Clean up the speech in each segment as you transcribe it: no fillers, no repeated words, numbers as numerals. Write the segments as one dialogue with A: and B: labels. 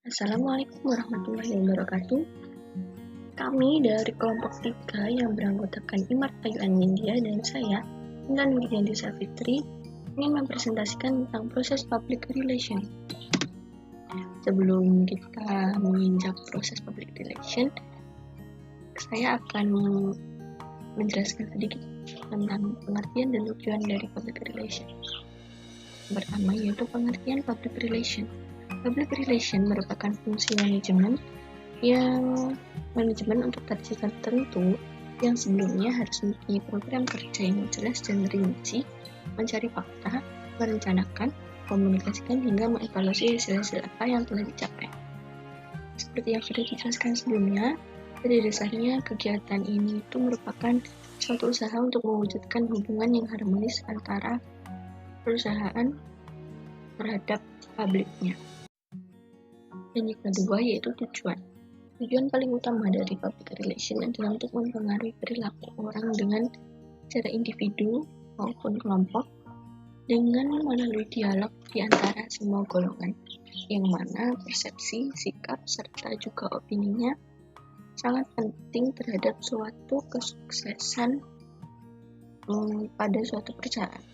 A: Assalamualaikum warahmatullahi wabarakatuh. Kami dari kelompok 3 yang beranggotakan Imart Ayu Anindya dan saya, Intan Widianti Savitri, ingin mempresentasikan tentang proses public relation. Sebelum kita menginjak proses public relation, saya akan menjelaskan sedikit tentang pengertian dan tujuan dari public relation. Pertama yaitu pengertian public relation. Public relation merupakan fungsi manajemen untuk target tertentu yang sebelumnya harus mempunyai program kerja yang jelas dan rinci, mencari fakta, merencanakan, komunikasikan hingga mengevaluasi hasil-hasil apa yang telah dicapai. Seperti yang sudah dijelaskan sebelumnya, pada dasarnya kegiatan ini itu merupakan suatu usaha untuk mewujudkan hubungan yang harmonis antara perusahaan terhadap publiknya. Dan yang kedua yaitu tujuan. Tujuan paling utama dari public relation adalah untuk mempengaruhi perilaku orang dengan secara individu maupun kelompok dengan melalui dialog di antara semua golongan, yang mana persepsi, sikap, serta juga opininya sangat penting terhadap suatu kesuksesan pada suatu perusahaan.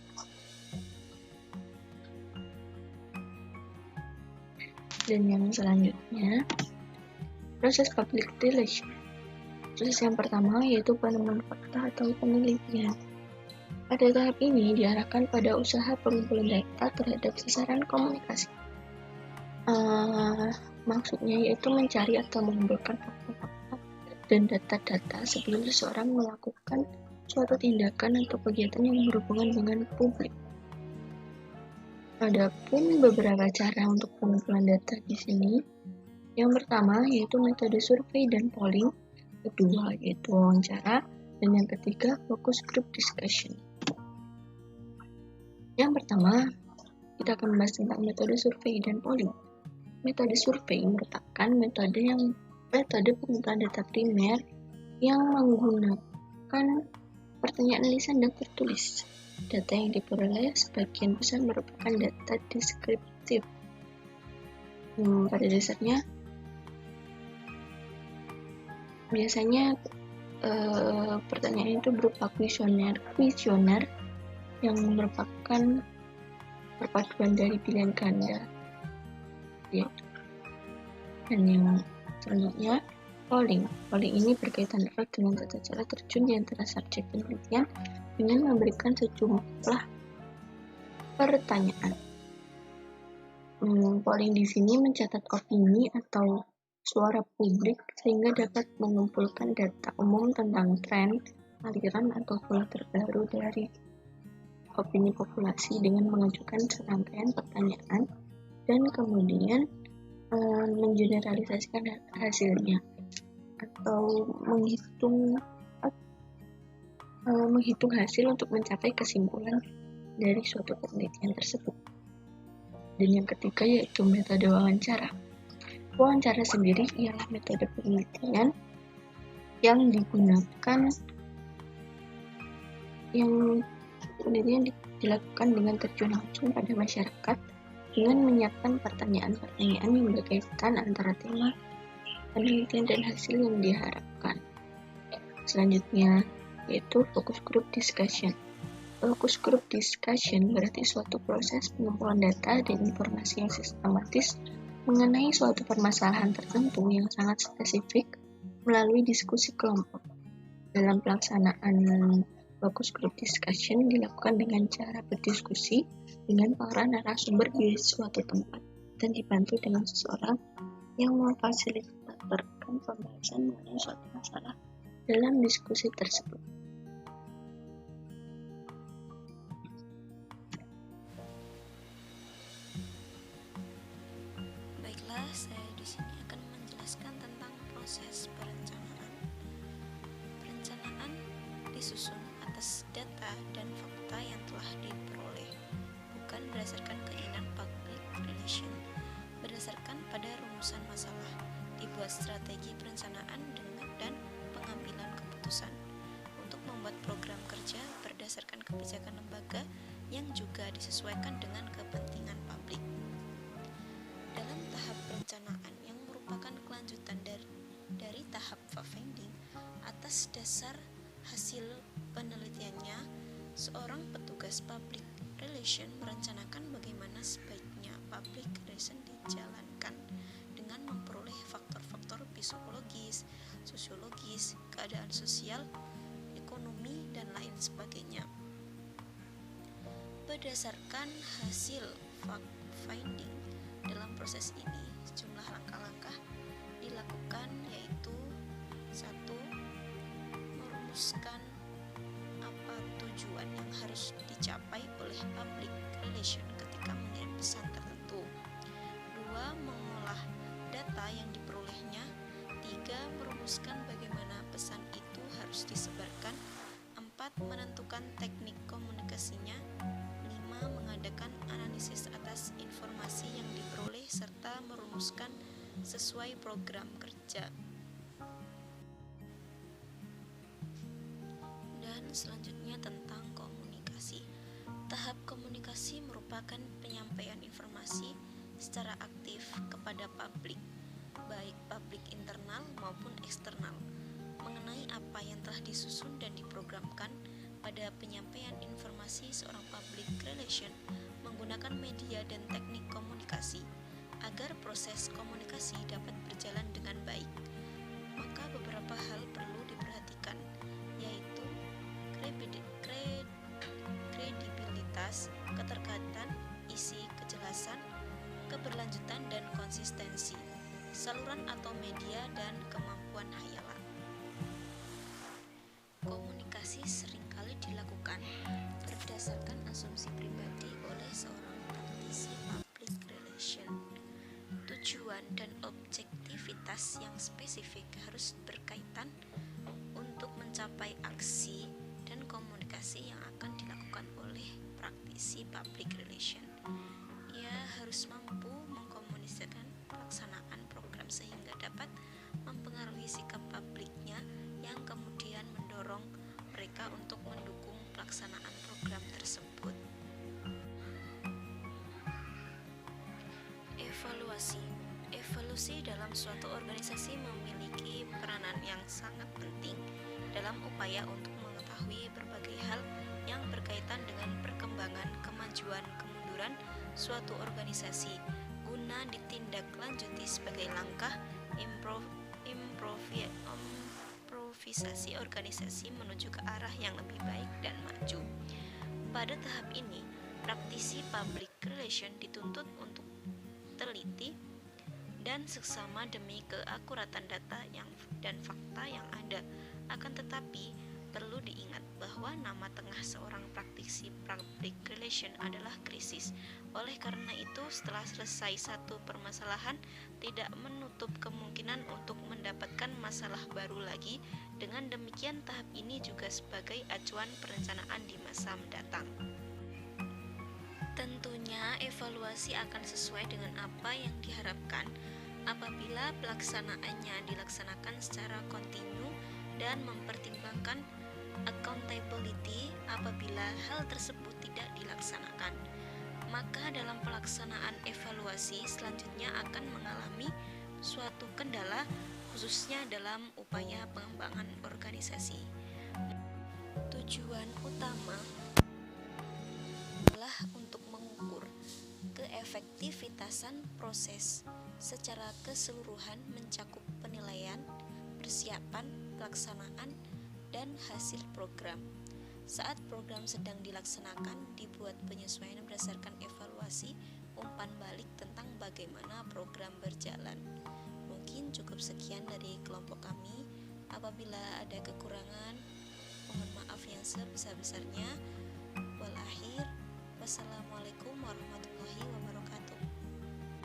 A: Dan yang selanjutnya, proses public relation. Proses yang pertama yaitu penemuan fakta atau penelitian. Pada tahap ini diarahkan pada usaha pengumpulan data terhadap sasaran komunikasi. Maksudnya yaitu mencari atau mengumpulkan fakta-fakta dan data-data sebelum seseorang melakukan suatu tindakan atau kegiatan yang berhubungan dengan publik. Adapun beberapa cara untuk pengumpulan data di sini. Yang pertama yaitu metode survei dan polling, kedua yaitu wawancara, dan yang ketiga focus group discussion. Yang pertama, kita akan membahas tentang metode survei dan polling. Metode survei merupakan metode pengumpulan data primer yang menggunakan pertanyaan lisan dan tertulis. Data yang diperoleh sebagian besar merupakan data deskriptif. Pada dasarnya, biasanya pertanyaan itu berupa kuesioner yang merupakan perpaduan dari pilihan ganda. Dan yang selanjutnya, polling. Polling ini berkaitan erat dengan tata cara terjun di antara subjek penelitian dengan memberikan sejumlah pertanyaan. Polling di sini mencatat opini atau suara publik sehingga dapat mengumpulkan data umum tentang tren, aliran atau pola terbaru dari opini populasi dengan mengajukan serangkaian pertanyaan dan kemudian mengeneralisasikan hasilnya atau menghitung hasil untuk mencapai kesimpulan dari suatu penelitian tersebut. Dan yang ketiga yaitu metode wawancara. Wawancara sendiri ialah metode penelitian yang dilakukan dengan terjun langsung pada masyarakat dengan menyiapkan pertanyaan-pertanyaan yang berkaitan antara tema penelitian dan hasil yang diharapkan. Selanjutnya yaitu focus group discussion. Focus group discussion berarti suatu proses pengumpulan data dan informasi yang sistematis mengenai suatu permasalahan tertentu yang sangat spesifik melalui diskusi kelompok. Dalam pelaksanaan focus group discussion dilakukan dengan cara berdiskusi dengan para narasumber di suatu tempat dan dibantu dengan seseorang yang memfasilitatorkan pembahasan mengenai suatu masalah dalam diskusi tersebut.
B: Baiklah, saya di sini akan menjelaskan tentang proses perencanaan. Perencanaan disusun atas data dan fakta yang telah diperoleh, bukan berdasarkan keinginan public relation. Berdasarkan pada rumusan masalah, dibuat strategi perencanaan dan pengambilan keputusan untuk membuat program kerja berdasarkan kebijakan lembaga yang juga disesuaikan dengan kepentingan publik. Dalam tahap perencanaan yang keberlanjutan dari tahap fact-finding. Atas dasar hasil penelitiannya, seorang petugas public relation merencanakan bagaimana sebaiknya public relation dijalankan dengan memperoleh faktor-faktor psikologis, sosiologis, keadaan sosial, ekonomi, dan lain sebagainya. Berdasarkan hasil fact-finding, dalam proses ini sejumlah langkah-langkah dilakukan, yaitu 1. Merumuskan apa tujuan yang harus dicapai oleh public relation ketika mengirim pesan tertentu. 2. Mengolah data yang diperolehnya. 3. Merumuskan bagaimana pesan itu harus disebarkan. 4. Menentukan teknik komunikasinya. 5. Mengadakan analisis atas informasi yang diperoleh serta merumuskan sesuai program kerja. Dan selanjutnya tentang komunikasi. Tahap komunikasi merupakan penyampaian informasi secara aktif kepada publik, baik publik internal maupun eksternal, mengenai apa yang telah disusun dan diprogramkan. Pada penyampaian informasi, seorang public relation menggunakan media dan teknik komunikasi agar proses komunikasi dapat berjalan dengan baik. Maka beberapa hal perlu diperhatikan, yaitu kredibilitas, keterkaitan, isi, kejelasan, keberlanjutan dan konsistensi, saluran atau media, dan kemampuan hayalan. Komunikasi seringkali dilakukan berdasarkan asumsi pribadi oleh seorang praktisi public relation. Tujuan dan objektivitas yang spesifik harus berkaitan untuk mencapai aksi dan komunikasi yang akan dilakukan oleh praktisi public relation. Ia harus mampu mengkomunikasikan pelaksanaan program sehingga dapat mempengaruhi sikap publiknya yang kemudian mendorong mereka untuk mendukung pelaksanaan program tersebut. Evaluasi dalam suatu organisasi memiliki peranan yang sangat penting dalam upaya untuk mengetahui berbagai hal yang berkaitan dengan perkembangan, kemajuan, kemunduran suatu organisasi guna ditindaklanjuti sebagai langkah improvisasi organisasi menuju ke arah yang lebih baik dan maju. Pada tahap ini, praktisi public relation dituntut untuk teliti dan seksama demi keakuratan data dan fakta yang ada. Akan tetapi, perlu diingat bahwa nama tengah seorang praktisi public relation adalah krisis. Oleh karena itu, setelah selesai satu permasalahan, tidak menutup kemungkinan untuk mendapatkan masalah baru lagi. Dengan demikian, tahap ini juga sebagai acuan perencanaan di masa mendatang. Tentunya, evaluasi akan sesuai dengan apa yang diharapkan apabila pelaksanaannya dilaksanakan secara kontinu dan mempertimbangkan accountability. Apabila hal tersebut tidak dilaksanakan, maka dalam pelaksanaan evaluasi selanjutnya akan mengalami suatu kendala, khususnya dalam upaya pengembangan organisasi. Tujuan utama adalah untuk mengukur keefektivitasan proses secara keseluruhan, mencakup penilaian, persiapan, pelaksanaan, dan hasil program. Saat program sedang dilaksanakan, dibuat penyesuaian berdasarkan evaluasi umpan balik tentang bagaimana program berjalan. Mungkin cukup sekian dari kelompok kami. Apabila ada kekurangan, mohon maaf yang sebesar-besarnya. Wassalamualaikum warahmatullahi wabarakatuh.